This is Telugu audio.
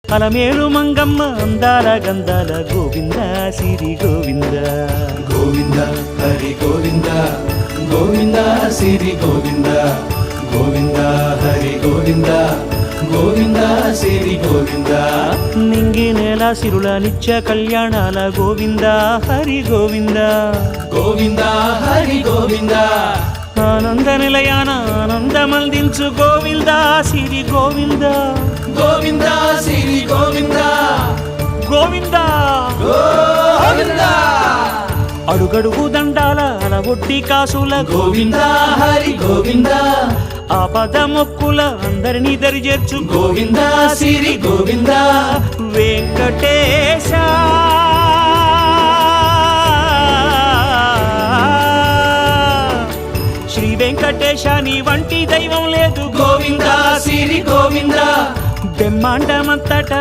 అలమేలు మంగమ్మ అందాల గంధాల గోవింద సిరి గోవింద గోవింద హరి గోవింద గోవింద సిరి గోవింద గోవింద హరి గోవింద గోవింద సిరి గోవింద నింగి నేల సిరుల నిత్య కళ్యాణాల గోవింద హరి గోవింద గోవింద హరి గోవింద ఆనంద నిలయాన ఆనందమందించు గోవింద సిరి గోవింద గోవింద సిరి గోవింద గోవింద గోవింద అడుగడుగు దండాల అలవొట్టి కాసుల గోవింద హరి గోవింద ఆపద మొక్కుల అందరినీ దరిచేర్చు గోవింద సిరి గోవింద వెంకటేశ శ్రీ వెంకటేశ నీ వంటి దైవం లేదు గోవింద సిరి గోవింద బ్రహ్మాండమంతట